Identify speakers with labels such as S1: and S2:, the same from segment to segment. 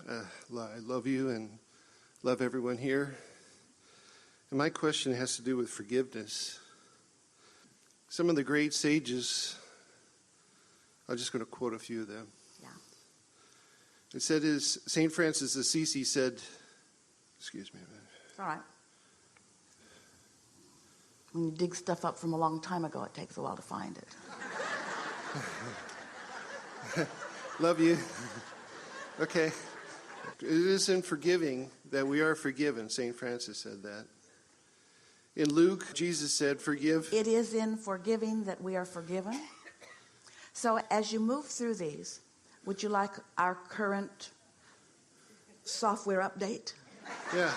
S1: I love you and love everyone here. And my question has to do with forgiveness. Some of the great sages, I'm just going to quote a few of them.
S2: Yeah.
S1: It said, St. Francis of Assisi said, excuse me a minute.
S2: It's all right. When you dig stuff up from a long time ago, it takes a while to find it.
S1: Love you. Okay. It is in forgiving that we are forgiven. St. Francis said that. In Luke, Jesus said, forgive.
S2: It is in forgiving that we are forgiven. So as you move through these, would you like our current software update?
S1: Yeah.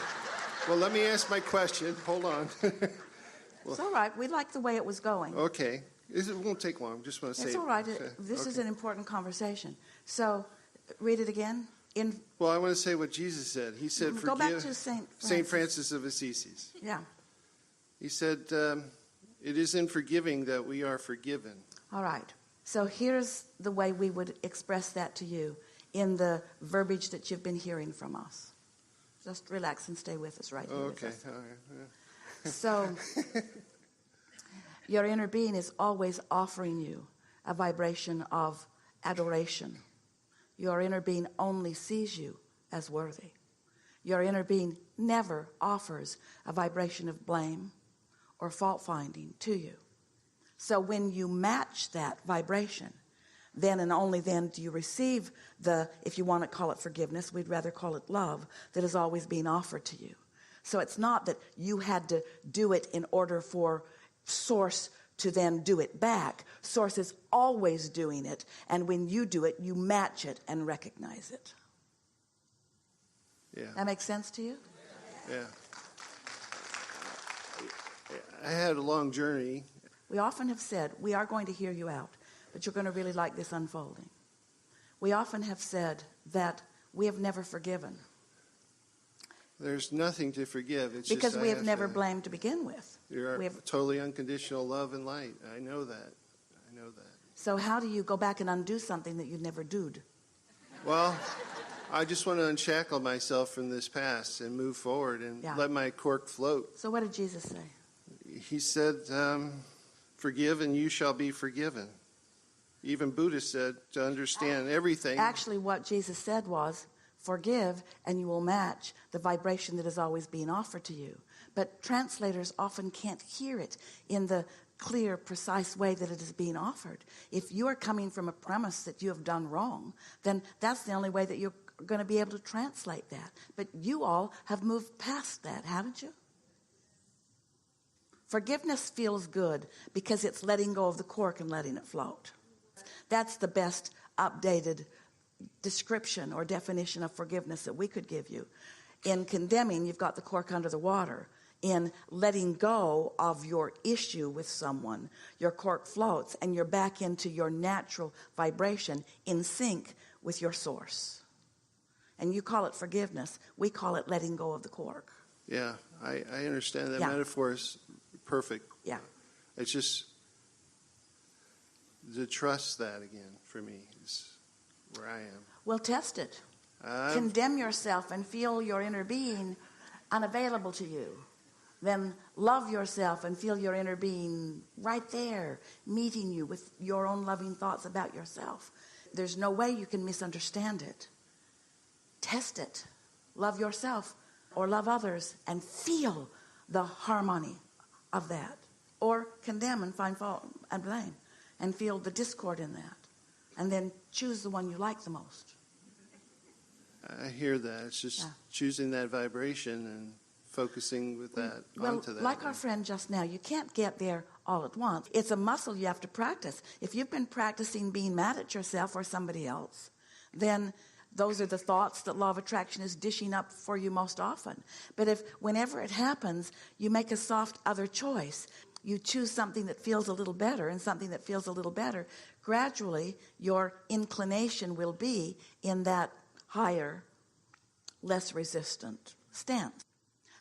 S1: Well, let me ask my question. Hold on.
S2: It's all right. We like the way it was going.
S1: Okay. It won't take long. Just want to say.
S2: It's all right. This is an important conversation. So, read it again.
S1: Well, I want to say what Jesus said. He said, forgive.
S2: Go back to St.
S1: Francis of Assisi.
S2: Yeah.
S1: He said, it is in forgiving that we are forgiven.
S2: All right. So here's the way we would express that to you in the verbiage that you've been hearing from us. Just relax and stay with us right here.
S1: Okay. All right. Yeah.
S2: So, your inner being is always offering you a vibration of adoration. Your inner being only sees you as worthy. Your inner being never offers a vibration of blame or fault finding to you. So when you match that vibration, then and only then do you receive the, if you want to call it forgiveness, we'd rather call it love, that is always being offered to you. So it's not that you had to do it in order for Source to then do it back. Source is always doing it, and when you do it, you match it and recognize it.
S1: Yeah.
S2: That makes sense to you?
S1: Yeah. I had a long journey.
S2: We often have said, we are going to hear you out, but you're going to really like this unfolding. We often have said that we have never forgiven.
S1: There's nothing to forgive. It's
S2: because
S1: just,
S2: we have never blamed to begin with.
S1: You're
S2: we have
S1: totally unconditional love and light. I know that. I know that.
S2: So how do you go back and undo something that you never doed?
S1: Well, I just want to unshackle myself from this past and move forward and let my cork float.
S2: So what did Jesus say?
S1: He said, forgive and you shall be forgiven. Even Buddha said to understand everything.
S2: Actually, what Jesus said was, forgive and you will match the vibration that is always being offered to you. But translators often can't hear it in the clear, precise way that it is being offered. If you are coming from a premise that you have done wrong, then that's the only way that you're going to be able to translate that. But you all have moved past that, haven't you? Forgiveness feels good because it's letting go of the cork and letting it float. That's the best updated description or definition of forgiveness that we could give you. In condemning, you've got the cork under the water. In letting go of your issue with someone, your cork floats and you're back into your natural vibration in sync with your source. And you call it forgiveness. We call it letting go of the cork.
S1: Yeah, I understand that metaphor is perfect.
S2: Yeah.
S1: It's just to trust that again for me is where I am.
S2: Well, test it. Condemn yourself and feel your inner being unavailable to you. Then love yourself and feel your inner being right there, meeting you with your own loving thoughts about yourself. There's no way you can misunderstand it. Test it. Love yourself or love others and feel the harmony of that. Or condemn and find fault and blame and feel the discord in that. And then choose the one you like the most.
S1: I hear that. It's just choosing that vibration and focusing with that onto that.
S2: Like our friend just now, you can't get there all at once. It's a muscle you have to practice. If you've been practicing being mad at yourself or somebody else, then those are the thoughts that law of attraction is dishing up for you most often. But if whenever it happens, you make a soft other choice, you choose something that feels a little better and something that feels a little better, gradually your inclination will be in that higher, less resistant stance.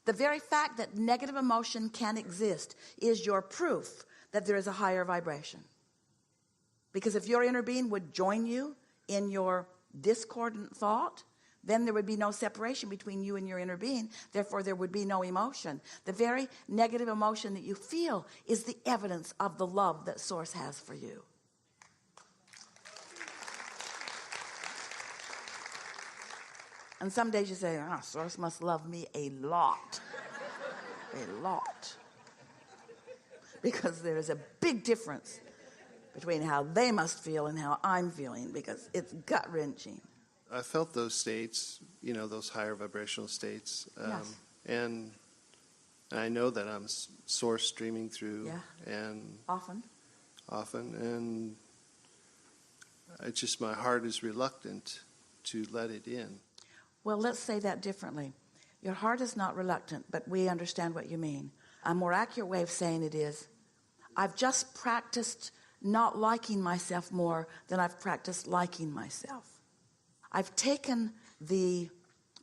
S2: The very fact that negative emotion can exist is your proof that there is a higher vibration. Because if your inner being would join you in your discordant thought, Then there would be no separation between you and your inner being. Therefore, there would be no emotion. The very negative emotion that you feel is the evidence of the love that Source has for you. And some days you say, Source must love me a lot. A lot. Because there is a big difference between how they must feel and how I'm feeling, because it's gut-wrenching.
S1: I felt those states, those higher vibrational states.
S2: Yes.
S1: And I know that I'm Source streaming through.
S2: Yeah.
S1: And
S2: Often.
S1: And it's just my heart is reluctant to let it in.
S2: Well, let's say that differently. Your heart is not reluctant, but we understand what you mean. A more accurate way of saying it is, I've just practiced not liking myself more than I've practiced liking myself. I've taken the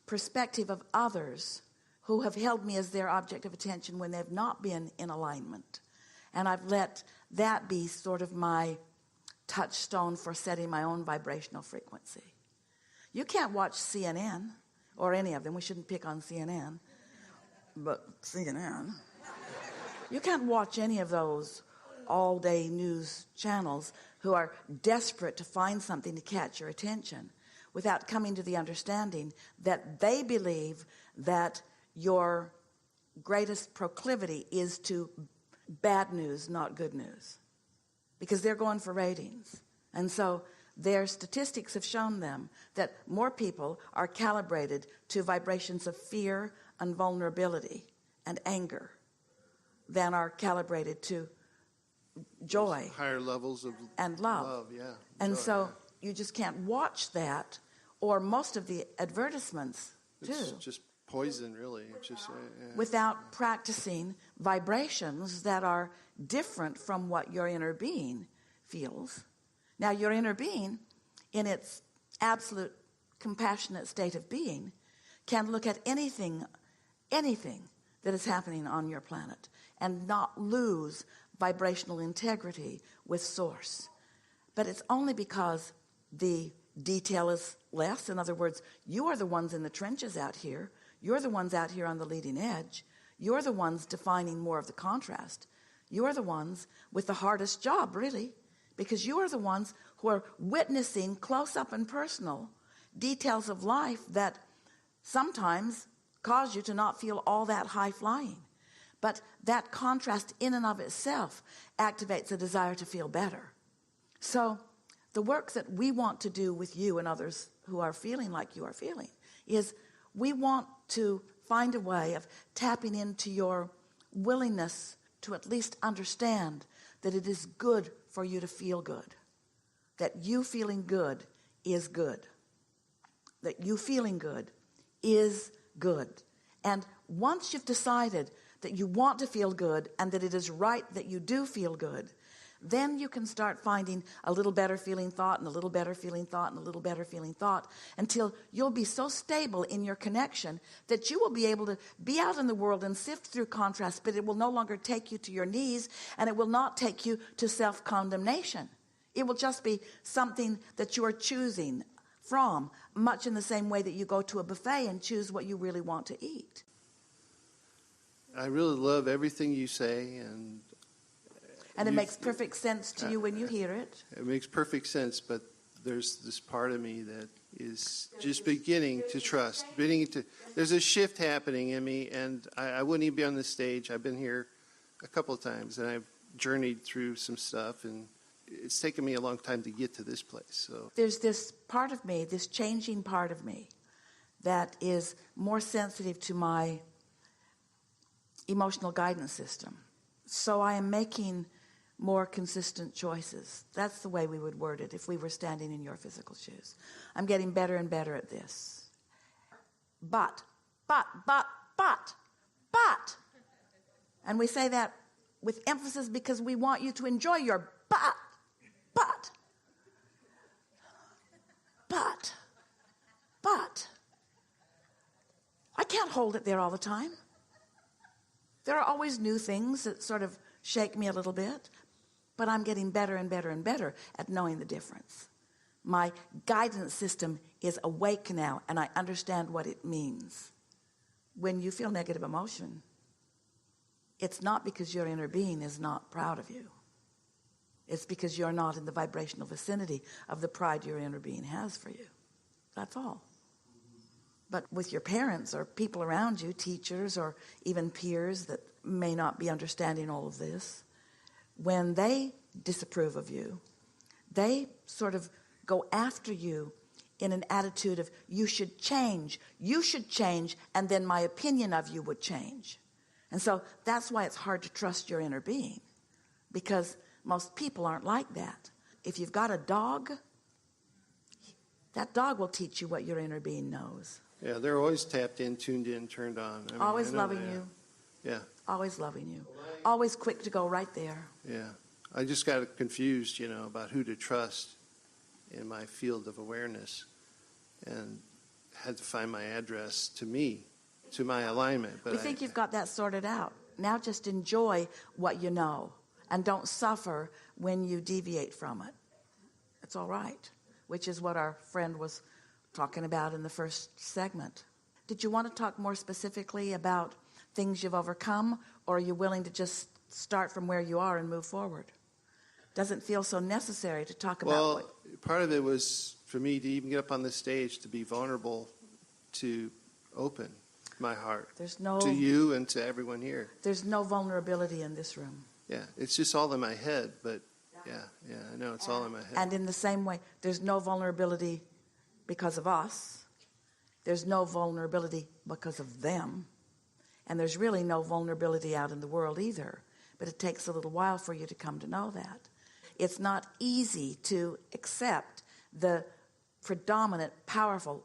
S2: perspective of others who have held me as their object of attention when they've not been in alignment. And I've let that be sort of my touchstone for setting my own vibrational frequency. You can't watch CNN or any of them. We shouldn't pick on CNN, but CNN. You can't watch any of those all-day news channels who are desperate to find something to catch your attention without coming to the understanding that they believe that your greatest proclivity is to bad news, not good news, because they're going for ratings. And so their statistics have shown them that more people are calibrated to vibrations of fear and vulnerability and anger than are calibrated to joy.
S1: Those higher levels of
S2: and love.
S1: Yeah.
S2: And
S1: joy,
S2: so you just can't watch that, or most of the advertisements too.
S1: It's just poison, really. It's just
S2: without practicing vibrations that are different from what your inner being feels. Now, your inner being, in its absolute compassionate state of being, can look at anything that is happening on your planet and not lose vibrational integrity with Source. But it's only because the detail is less. In other words, you are the ones in the trenches out here. You're the ones out here on the leading edge. You're the ones defining more of the contrast. You're the ones with the hardest job, really, because you are the ones who are witnessing close up and personal details of life that sometimes cause you to not feel all that high flying. But that contrast in and of itself activates a desire to feel better. So the work that we want to do with you and others who are feeling like you are feeling is we want to find a way of tapping into your willingness to at least understand that it is good for you to feel good. That you feeling good is good. That you feeling good is good. And once you've decided that you want to feel good and that it is right that you do feel good, then you can start finding a little better feeling thought and a little better feeling thought and a little better feeling thought until you'll be so stable in your connection that you will be able to be out in the world and sift through contrast, but it will no longer take you to your knees and it will not take you to self-condemnation. It will just be something that you are choosing from, much in the same way that you go to a buffet and choose what you really want to eat.
S1: I really love everything you say, and
S2: it makes perfect sense to you when you hear it.
S1: It makes perfect sense, but there's this part of me that is just beginning to trust. There's a shift happening in me, and I wouldn't even be on this stage. I've been here a couple of times, and I've journeyed through some stuff, and it's taken me a long time to get to this place. So
S2: there's this part of me, this changing part of me, that is more sensitive to my emotional guidance system. So I am making more consistent choices. That's the way we would word it if we were standing in your physical shoes. I'm getting better and better at this. But. And we say that with emphasis because we want you to enjoy your but. I can't hold it there all the time. There are always new things that sort of shake me a little bit, but I'm getting better and better and better at knowing the difference. My guidance system is awake now, and I understand what it means. When you feel negative emotion, it's not because your inner being is not proud of you. It's because you're not in the vibrational vicinity of the pride your inner being has for you. That's all. But with your parents or people around you, teachers or even peers that may not be understanding all of this, when they disapprove of you, they sort of go after you in an attitude of you should change, and then my opinion of you would change. And so that's why it's hard to trust your inner being, because most people aren't like that. If you've got a dog, that dog will teach you what your inner being knows.
S1: Yeah, they're always tapped in, tuned in, turned on. I mean,
S2: Always
S1: I know
S2: loving
S1: that.
S2: you.
S1: Yeah.
S2: Always loving you. Always quick to go right there.
S1: Yeah. I just got confused, about who to trust in my field of awareness, and had to find my address to me, to my alignment. But
S2: We think you've got that sorted out. Now just enjoy what you know and don't suffer when you deviate from it. It's all right, which is what our friend was talking about in the first segment. Did you want to talk more specifically about things you've overcome, or are you willing to just start from where you are and move forward? Doesn't feel so necessary to talk about
S1: Well, part of it was for me to even get up on this stage, to be vulnerable, to open my heart to you and to everyone here.
S2: There's no vulnerability in this room.
S1: Yeah, it's just all in my head, but yeah, I know it's all in my head.
S2: And in the same way, there's no vulnerability because of us. There's no vulnerability because of them. And there's really no vulnerability out in the world either. But it takes a little while for you to come to know that. It's not easy to accept the predominant, powerful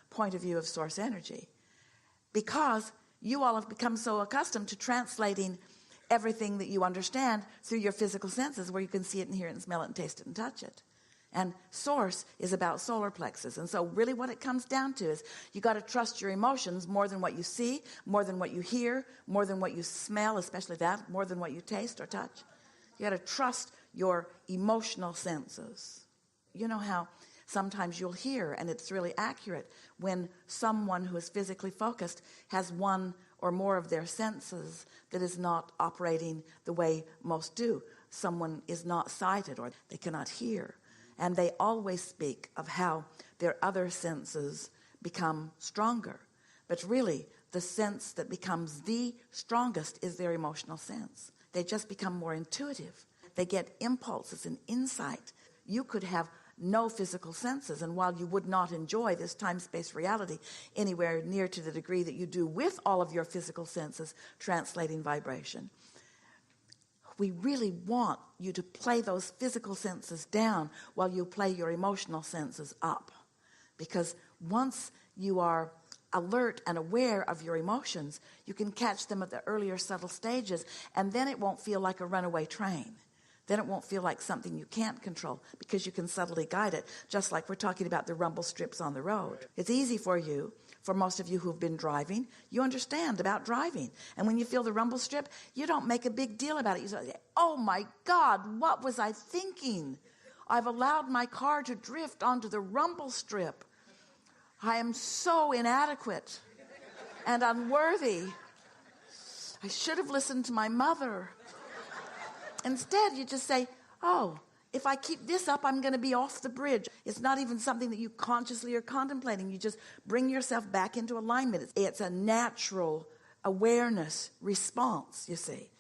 S2: point of view of source energy, because you all have become so accustomed to translating everything that you understand through your physical senses, where you can see it and hear it and smell it and taste it and touch it. And source is about solar plexus. And so really what it comes down to is you got to trust your emotions more than what you see, more than what you hear, more than what you smell, especially that, more than what you taste or touch. You got to trust your emotional senses. You know how sometimes you'll hear, and it's really accurate, when someone who is physically focused has one or more of their senses that is not operating the way most do. Someone is not sighted, or they cannot hear. And they always speak of how their other senses become stronger. But really, the sense that becomes the strongest is their emotional sense. They just become more intuitive. They get impulses and insight. You could have no physical senses, and while you would not enjoy this time-space reality anywhere near to the degree that you do with all of your physical senses translating vibration, we really want you to play those physical senses down while you play your emotional senses up. Because once you are alert and aware of your emotions, you can catch them at the earlier subtle stages, and then it won't feel like a runaway train. Then it won't feel like something you can't control, because you can subtly guide it, just like we're talking about the rumble strips on the road. It's easy for you, for most of you who've been driving. You understand about driving. And when you feel the rumble strip, you don't make a big deal about it. You say, oh my God, what was I thinking? I've allowed my car to drift onto the rumble strip. I am so inadequate and unworthy. I should have listened to my mother. Instead, you just say, oh, if I keep this up, I'm going to be off the bridge. It's not even something that you consciously are contemplating. You just bring yourself back into alignment. It's a natural awareness response, you see.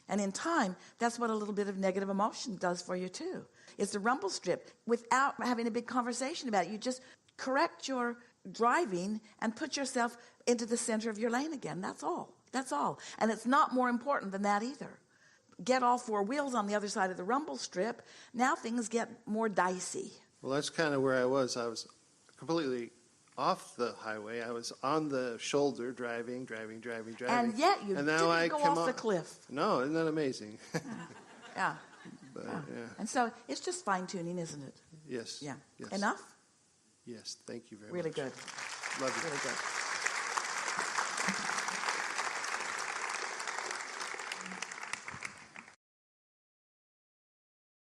S2: And in time, that's what a little bit of negative emotion does for you too. It's the rumble strip. Without having a big conversation about it, you just correct your driving and put yourself into the center of your lane again. That's all. That's all. And it's not more important than that either. Get all four wheels on the other side of the rumble strip. Now things get more dicey.
S1: Well, that's kind of where I was. I was completely off the highway. I was on the shoulder driving.
S2: And yet you didn't go off the cliff.
S1: No, isn't that amazing?
S2: Yeah.
S1: But,
S2: Yeah.
S1: yeah.
S2: And so it's just fine-tuning, isn't it?
S1: Yes.
S2: Yeah.
S1: Yes.
S2: Enough?
S1: Yes. Thank you very
S2: Really
S1: much.
S2: good.
S1: Love you.
S2: Really good.